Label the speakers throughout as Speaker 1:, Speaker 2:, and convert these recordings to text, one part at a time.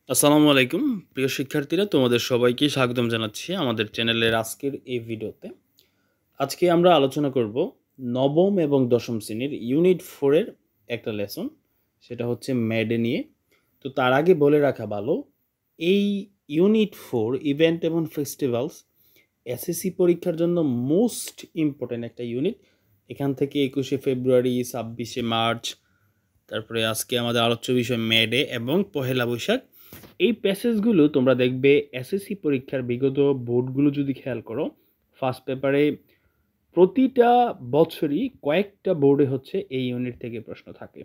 Speaker 1: আসসালামু আলাইকুম প্রিয় শিক্ষার্থীরা, তোমাদের সবাইকে স্বাগতম জানাচ্ছি আমাদের চ্যানেলের আজকের এই ভিডিওতে। আজকে আমরা আলোচনা করব নবম এবং দশম শ্রেণীর ইউনিট 4 এর একটা লেসন, সেটা হচ্ছে ম্যাডে নিয়ে। তো তার আগে বলে রাখা ভালো, এই ইউনিট 4 ইভেন্ট এবং ফেস্টিভ্যালস এসএসসি পরীক্ষার জন্য মোস্ট ইম্পর্টেন্ট একটা ইউনিট। এখান থেকে 21শে ফেব্রুয়ারি, 26শে মার্চ, তারপরে আজকে আমাদের আলোচ্য বিষয় মে ডে এবং পহেলা বৈশাখ, এই প্যাসেজগুলো তোমরা দেখবে এসএসসি পরীক্ষার বিগত বোর্ডগুলো যদি খেয়াল করো, ফার্স্ট পেপারে প্রতিটা বছরই কয়েকটা বোর্ডে হচ্ছে এই ইউনিট থেকে প্রশ্ন থাকে।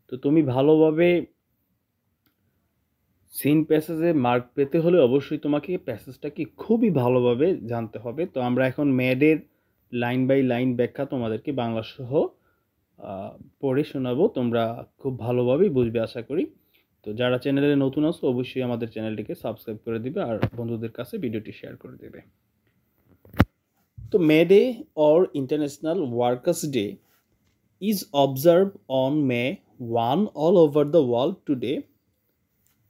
Speaker 1: তো তুমি ভালোভাবে সিন প্যাসেজে মার্ক পেতে হলে অবশ্যই তোমাকে প্যাসেজটাকে খুবই ভালোভাবে জানতে হবে। তো আমরা এখন ম্যাডের লাইন বাই লাইন ব্যাখ্যা তোমাদেরকে বাংলা সহ পড়ে শোনাবো, তোমরা খুব ভালোভাবেই বুঝবে আশা করি। তো যারা চ্যানেলে নতুন আছো অবশ্যই আমাদের চ্যানেলটিকে সাবস্ক্রাইব করে দিবে আর বন্ধুদের কাছে ভিডিওটি শেয়ার করে দেবে। তো May Day or international workers day is observe on May 1 all over the world today.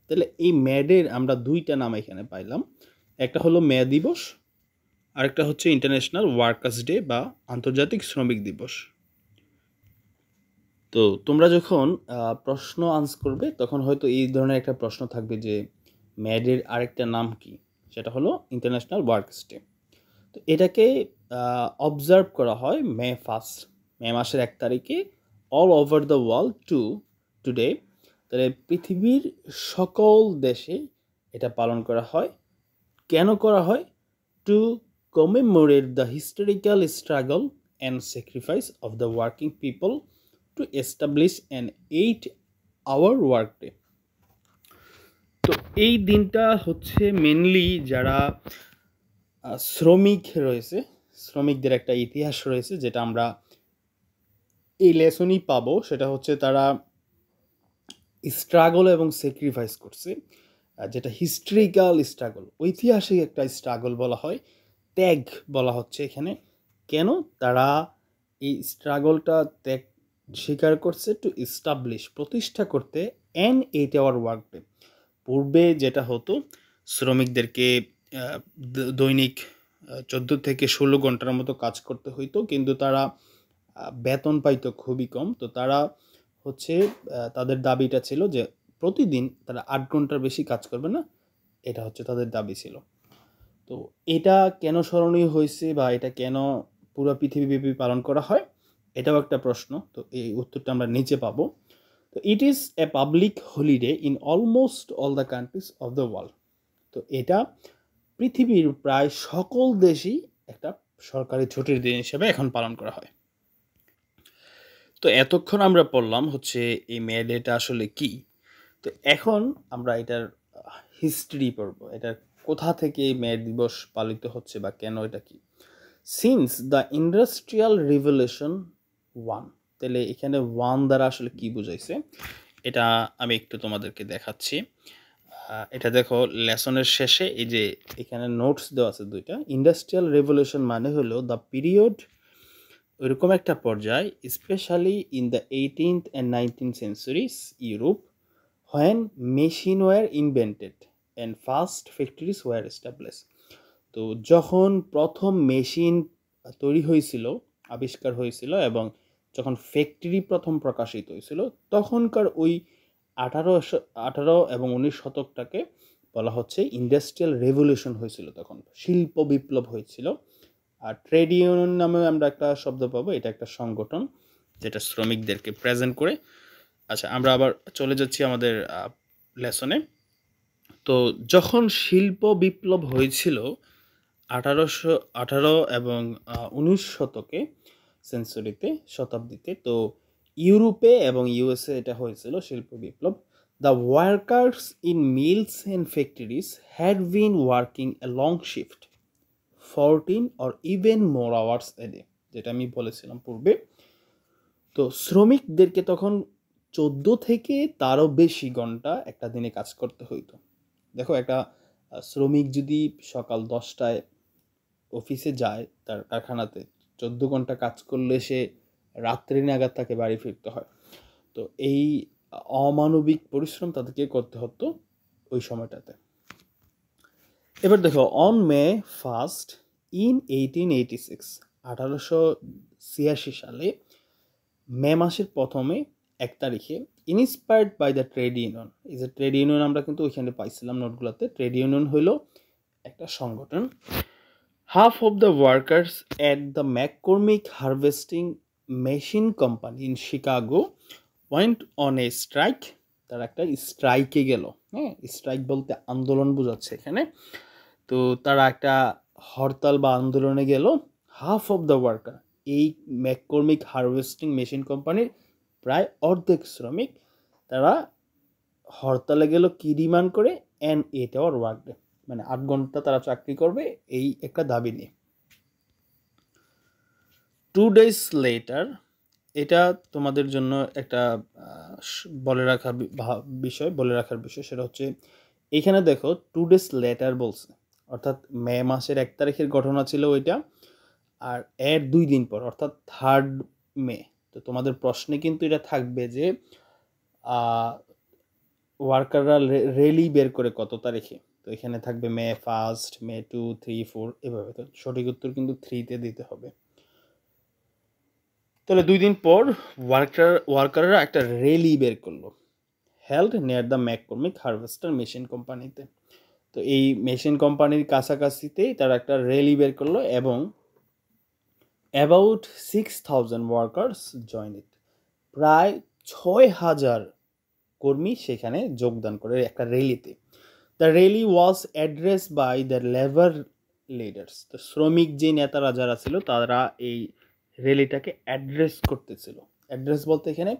Speaker 1: তাহলে এই মে ডের আমরা দুইটা নাম এখানে পাইলাম, একটা হলো মে দিবস, আরেকটা হচ্ছে ইন্টারন্যাশনাল ওয়ার্কার্স ডে বা আন্তর্জাতিক শ্রমিক দিবস। তো তোমরা যখন প্রশ্ন আনসার করবে তখন হয়তো এই ধরনের একটা প্রশ্ন থাকবে যে ম্যাডের আরেকটা নাম কি, সেটা হলো ইন্টারন্যাশনাল ওয়ার্কার্স ডে। তো এটাকে অবজার্ভ করা হয় মে মাসের 1 তারিখে all over the world today. তাহলে পৃথিবীর সকল দেশে এটা পালন করা হয়। কেন করা হয়? Two commemorate the historical struggle and sacrifice of the working people to establish an 8 hour work day. তো এই দিনটা হচ্ছে মেনলি যারা শ্রমিক রয়েছে, শ্রমিকদের একটা ইতিহাস রয়েছে যেটা আমরা এই লেসনই পাবো। সেটা হচ্ছে তারা স্ট্রাগল এবং স্যাক্রিফাইস করছে, যেটা হিস্ট্রিক্যাল স্ট্রাগল, ঐতিহাসিক একটা স্ট্রাগল বলা হয়, ত্যাগ বলা হচ্ছে এখানে। কেন তারা এই স্ট্রাগলটা ত্যাগ স্বীকার করছে? টু এস্টাবলিশ, প্রতিষ্ঠা করতে, অ্যান 8 hour ওয়ার্ক ডে। পূর্বে যেটা হতো, শ্রমিকদেরকে দৈনিক 14 থেকে 16 ঘন্টার মতো কাজ করতে হইতো, কিন্তু তারা বেতন পাইতো খুবই কম। তো তারা হচ্ছে তাদের দাবিটা ছিল যে প্রতিদিন তারা 8 ঘন্টার বেশি কাজ করবে না, এটা হচ্ছে তাদের দাবি ছিল। তো এটা কেন স্মরণীয় হয়েছে বা এটা কেন পুরো পৃথিবীব্যাপী পালন করা হয়, এটাও একটা প্রশ্ন। তো এই উত্তরটা আমরা নিচে পাবো। তো it is a public holiday in almost all the countries of the world. তো এটা পৃথিবীর প্রায় সকল দেশেই একটা সরকারি ছুটির দিন হিসেবে এখন পালন করা হয়। তো এতক্ষণ আমরা পড়লাম হচ্ছে এই মে ডেটা আসলে কি। তো এখন আমরা এটার হিস্ট্রি পড়ব, এটার কোথা থেকে এই মে দিবস পালিত হচ্ছে বা কেন এটা কি। সিন্স দ্য ইন্ডাস্ট্রিয়াল রিভলিউশন 1, তাহলে এখানে 1 দ্বারা আসলে কি বুঝাইছে এটা আমি একটু তোমাদেরকে দেখাচ্ছি। এটা দেখো লেসনের শেষে এই যে এখানে নোটস দেওয়া আছে দুইটা। ইন্ডাস্ট্রিয়াল রেভলিউশন মানে হলো দ্য পিরিয়ড, ওইরকম একটা পর্যায়, specially in the 18th and 19th centuries Europe, when machine were invented and first factories were establish. তো যখন প্রথম মেশিন তৈরি হয়েছিল, আবিষ্কার হয়েছিল, এবং যখন ফ্যাক্টরি প্রথম প্রকাশিত হয়েছিল, তখনকার ওই 18 এবং 19 শতকটাকে বলা হচ্ছে ইন্ডাস্ট্রিয়াল রেভলিউশন হয়েছিল, তখন শিল্প বিপ্লব হয়েছিল। আর ট্রেড ইউনিয়ন নামে আমরা একটা শব্দ পাবো, এটা একটা সংগঠন যেটা শ্রমিকদেরকে প্রেজেন্ট করে। আচ্ছা, আমরা আবার চলে যাচ্ছি আমাদের লেসনে। তো যখন শিল্প বিপ্লব হয়েছিল 1818 এবং 19 শতকে, শতাব্দীতে, তো ইউরোপে এবং ইউএসএ এটা হয়েছিল শিল্প বিপ্লব। The workers in mills and factories had been working a long shift 14 or even more hours a day, যেটা আমি বলেছিলাম পূর্বে। তো শ্রমিকদেরকে তখন 14 থেকে তারও বেশি ঘন্টা একটা দিনে কাজ করতে হইতো। দেখো, একটা শ্রমিক যদি সকাল 10টায় অফিসে যায় তার কারখানাতে, 14 ঘন্টা কাজ করলে সে রাত্রি নাগাদ তাকে বাড়ি ফিরতে হয়। তো এই অমানবিক পরিশ্রম তাদেরকে করতে হতো ওই সময়টাতে। এবার দেখো অন মে 1 ইন 1886 সালে মে মাসের প্রথমে 1 তারিখে inspired by the trade union, এই যে ট্রেড ইউনিয়ন আমরা কিন্তু ওইখানে পাইছিলাম নোটগুলোতে, ট্রেড ইউনিয়ন হইল একটা সংগঠন। Half of the workers at the McCormick harvesting machine company in Chicago went on a strike, তারা একটা স্ট্রাইকে গেল। হ্যাঁ, স্ট্রাইক বলতে আন্দোলন বোঝাচ্ছে এখানে। তো তারা একটা হরতাল বা আন্দোলনে গেল। হাফ অফ দ্য ওয়ার্কার, এই ম্যাককর্মিক হারভেস্টিং মেশিন কোম্পানির প্রায় অর্ধেক শ্রমিক তারা হরতালে গেল কি ডিমান্ড করে, অ্যান 8 আওয়ার ওয়ার্ক ডে, মানে 8 ঘন্টা তারা চাকরি করবে এই একটা দাবি নিয়ে। 2 days later, এটা তোমাদের জন্য একটা বলে রাখার বিষয়, সেটা হচ্ছে এখানে দেখো 2 days later বলছে, অর্থাৎ মে মাসের 1 তারিখের ঘটনা ছিল ওইটা, আর এর 2 দিন পর অর্থাৎ 3rd মে। তো তোমাদের প্রশ্নে কিন্তু এটা থাকবে যে ওয়ার্কাররা র্যালি বের করে কত তারিখে, তো এখানে থাকবে মে 1, মে 2, 3, 4 এভাবে। তো সঠিক উত্তর কিন্তু 3-তে দিতে হবে। তাহলে 2 দিন পর ওয়ার্কাররা একটা র্যালি বের করলো, held near the McCormick harvester machine কোম্পানিতে। তো এই মেশিন কোম্পানির কাছাকাছিতেই তারা একটা র্যালি বের করলো এবং অ্যাবাউট 6,000 ওয়ার্কার্স জয়েন ইট, প্রায় 6,000 কর্মী সেখানে যোগদান করে একটা র্যালিতে। The rally was address by the labour leaders, তো শ্রমিক যে নেতারা যারা ছিল তারা এই র্যালিটাকে অ্যাড্রেস করতেছিল। অ্যাড্রেস বলতে এখানে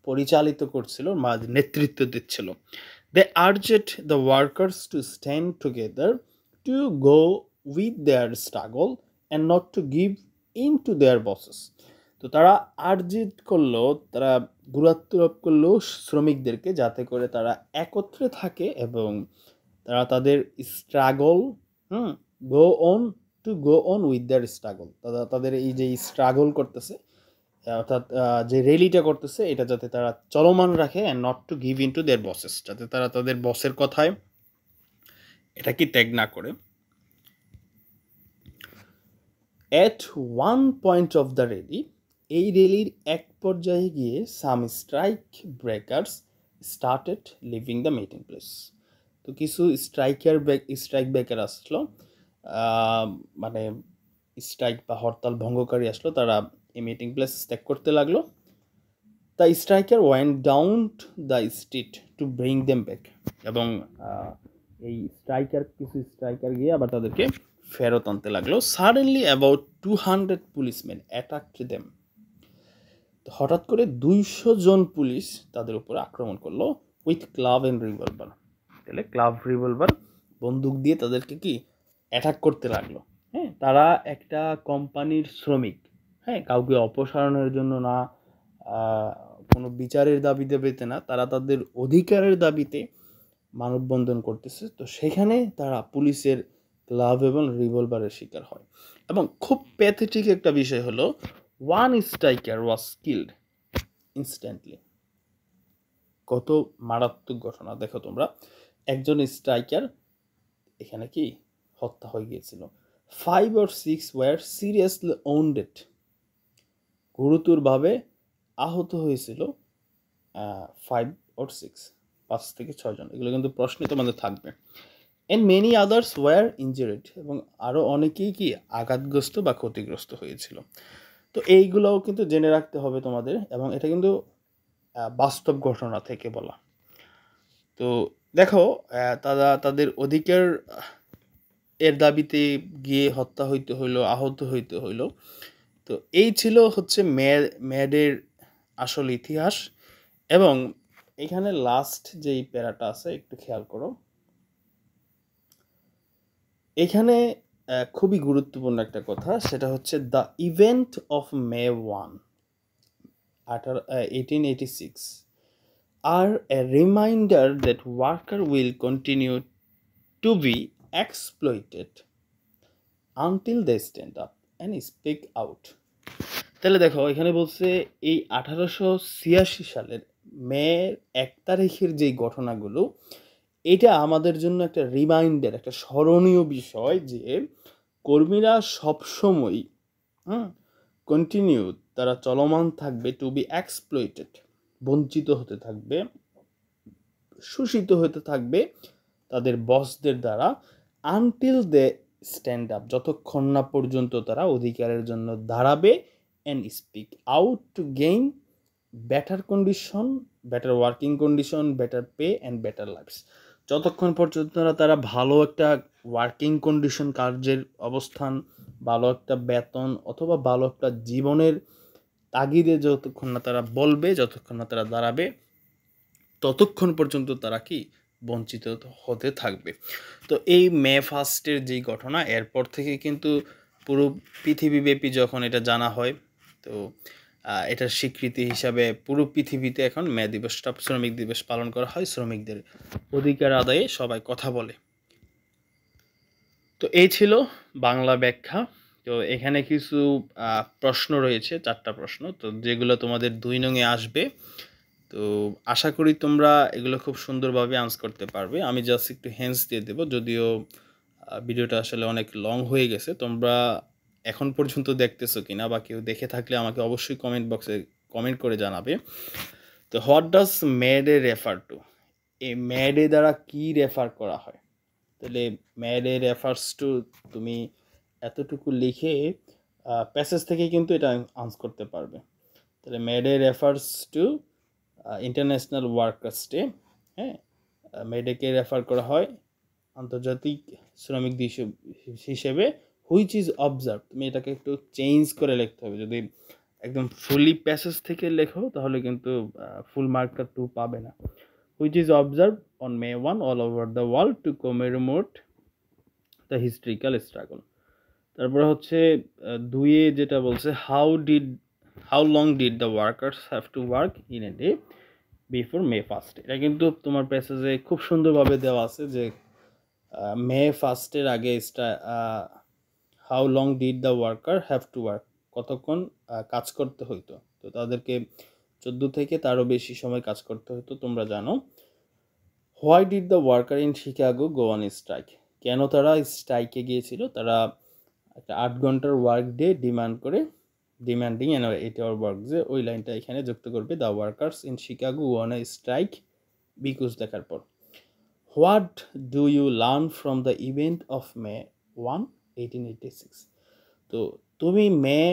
Speaker 1: পরিচালিত করছিল, নেতৃত্ব দিচ্ছিল। They urged the workers to stand together, to go with their struggle and not to give in to their bosses. তো তারা আর্জিত করলো, তারা গুরুত্বারোপ করলো শ্রমিকদেরকে যাতে করে তারা একত্রে থাকে এবং তারা তাদের struggle go on with their struggle, তাদের এই যে স্ট্রাগল করতেছে অর্থাৎ যে র্যালিটা করতেছে এটা যাতে তারা চলমান রাখে, and not to give in to their buses, যাতে তারা তাদের বসের কথায় এটা কি ত্যাগ না করে। At one point of the rally, এই র্যালির এক পর্যায়ে গিয়ে some strike breakers started leaving the meeting place. তো কিছু স্ট্রাইক ব্রেকার আসলো, মানে স্ট্রাইক বা হরতাল ভঙ্গকারী আসলো, তারা এই মিটিং প্লেস ত্যাগ করতে লাগলো। The striker went down the street to bring them back, এবং এই কিছু স্ট্রাইকার গিয়ে আবার তাদেরকে ফেরত আনতে লাগলো। Suddenly about 200 policeman attacked them, তো হঠাৎ করে 200 জন পুলিশ তাদের উপরে আক্রমণ করলো উইথ ক্লাব অ্যান্ড রিভলভার, তাহলে ক্লাব রিভলভার বন্দুক দিয়ে তাদেরকে কি অ্যাটাক করতে লাগলো। হ্যাঁ, তারা একটা কোম্পানির শ্রমিক, হ্যাঁ, কাউকে অপসারণের জন্য না, কোনো বিচারের দাবিতে না, তারা তাদের অধিকারের দাবিতে মানববন্ধন করতেছে। তো সেখানে তারা পুলিশের গ্লাভ এবং রিভলভারের শিকার হয়। এবং খুব প্যাথেটিক একটা বিষয় হলো, one striker was killed instantly. কত মারাত্মক ঘটনা দেখো তোমরা, একজন স্ট্রাইকার এখানে কি হত্যা হয়ে গিয়েছিল। 5 or 6 ওয়ার সিরিয়াসলি ওউন্ডেড, গুরুতরভাবে আহত হয়েছিল 5 or 6, 5 থেকে 6 জন। এগুলো কিন্তু প্রশ্নে তোমাদের থাকবে। And many others war injured, এবং আরও অনেকেই কি আঘাতগ্রস্ত বা ক্ষতিগ্রস্ত হয়েছিল। তো এইগুলোও কিন্তু জেনে রাখতে হবে তোমাদের, এবং এটা কিন্তু বাস্তব ঘটনা থেকে বলা। তো দেখো তারা তাদের অধিকার এর দাবিতে গিয়ে হত্যা হইতে হইলো, আহত হইতে হইলো। তো এই ছিল হচ্ছে মেয়েদের আসল ইতিহাস। এবং এখানে লাস্ট যেই প্যারাটা আছে একটু খেয়াল করো, এখানে খুবই গুরুত্বপূর্ণ একটা কথা, সেটা হচ্ছে the event of May 1, 1886 are a reminder that worker will continue to be exploited until they stand up and speak out. তাহলে দেখো এখানে বলছে এই 1886 সালের মে 1 তারিখের যেই ঘটনাগুলো, এটা আমাদের জন্য একটা রিমাইন্ডার, একটা স্মরণীয় বিষয় যে কর্মীরা সবসময় কন্টিনিউ তারা চলমান থাকবে, টু বি এক্সপ্লয়েটেড, বঞ্চিত হতে থাকবে, শোষিত হতে থাকবে তাদের বসদের দ্বারা, আনটিল দে স্ট্যান্ড আপ, যতক্ষণ না পর্যন্ত তারা অধিকারের জন্য দাঁড়াবে, and speak out to gain better condition, better working condition, better pay and better lifes. যতক্ষণ পর্যন্ত তারা ভালো একটা ওয়ার্কিং কন্ডিশন, কার্যের অবস্থান, ভালো একটা বেতন অথবা ভালো একটা জীবনের তাগিদে যতক্ষণ না তারা বলবে, যতক্ষণ না তারা দাঁড়াবে, ততক্ষণ পর্যন্ত তারা কি বঞ্চিত হতে থাকবে। তো এই মে 1 যেই ঘটনা, এরপর থেকে কিন্তু পুরো পৃথিবীব্যাপী যখন এটা জানা হয়, তো এটার স্বীকৃতি হিসাবে পুরো পৃথিবীতে এখন মে দিবসটা, শ্রমিক দিবস পালন করা হয়। শ্রমিকদের অধিকার আদায়ে সবাই কথা বলে। তো এই ছিল বাংলা ব্যাখ্যা। তো এখানে কিছু প্রশ্ন রয়েছে, 4টা প্রশ্ন, তো যেগুলো তোমাদের 2 নং-এ আসবে। তো আশা করি তোমরা এগুলো খুব সুন্দরভাবে আনসার করতে পারবে। আমি জাস্ট একটু হেন্স দিয়ে দেবো, যদিও ভিডিওটা আসলে অনেক লং হয়ে গেছে। তোমরা এখন পর্যন্ত দেখতেছো কিনা বা কেউ দেখে থাকলে আমাকে অবশ্যই কমেন্ট বক্সে কমেন্ট করে জানাবে। তো what does made a refer to? এই মেড এ দ্বারা কি রেফার করা হয়? তাহলে মেড এ রেফার্স টু, তুমি এতটুকু লিখে প্যাসেজ থেকে কিন্তু এটা আনসার করতে পারবে। তাহলে made a refers to international workers day. হ্যাঁ, মেডেকে রেফার করা হয় আন্তর্জাতিক শ্রমিক দিবস হিসেবে, হুইচ ইজ অবজার্ভ। তুমি এটাকে একটু চেঞ্জ করে লিখতে হবে। যদি একদম ফুলি প্যাসেজ থেকে লেখো তাহলে কিন্তু ফুল মার্কটা 2 পাবে না। Which is observe on May 1 all over the world to commemorate the historical struggle. তারপরে হচ্ছে 2-এ যেটা বলছে, how long did the workers have to work in a day before May 1। এটা কিন্তু তোমার প্যাসেজে খুব সুন্দরভাবে দেওয়া আছে যে May 1 আগে how long did the worker have to work, কতক্ষণ কাজ করতে হইতো। তো তাদেরকে 14 থেকে তারও বেশি সময় কাজ করতে হতো, তোমরা জানো। Why did the worker in Chicago go on strike? কেন তারা স্ট্রাইকে গিয়েছিল? তারা একটা 8 ঘন্টার work day demanding an 8 hour work, যে ওই লাইনটা এখানে যুক্ত করবে। The workers in Chicago won a strike because দেখার পর। What do you learn from the event of May 1, 1886? তো তুমি May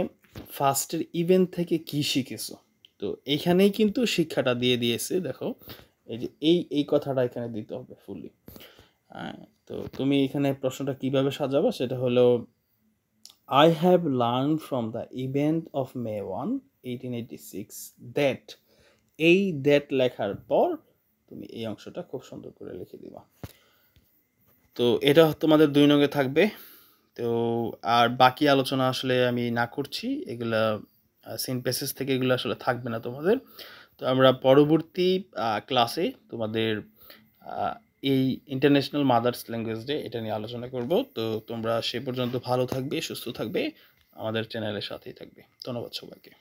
Speaker 1: 1 ইভেন্ট থেকে কি শিখেছো? তো এইখানেই কিন্তু শিক্ষাটা দিয়ে দিয়েছে। দেখো এই যে এই কথাটা এখানে দিতে হবে ফুলি। তো তুমি এখানে প্রশ্নটা কিভাবে সাজাবা, সেটা হলো I have learned from the event of May 1, 1886 that, এই দ্যাট লেখার পর তুমি এই অংশটা খুব সুন্দর করে লিখে দিবা। তো এটা তোমাদের 2 নং-এ থাকবে। তো আর বাকি আলোচনা আসলে আমি না করছি, এগুলা সিন প্যাসেজ থেকে এগুলো আসলে থাকবে না তোমাদের। তো আমরা পরবর্তী ক্লাসে তোমাদের এই ইন্টারন্যাশনাল মাদার্স ল্যাঙ্গুয়েজ ডে এটা নিয়ে আলোচনা করব। তো তোমরা সে পর্যন্ত ভালো থাকবে, সুস্থ থাকবে, আমাদের চ্যানেলের সাথেই থাকবে। ধন্যবাদ সবাইকে।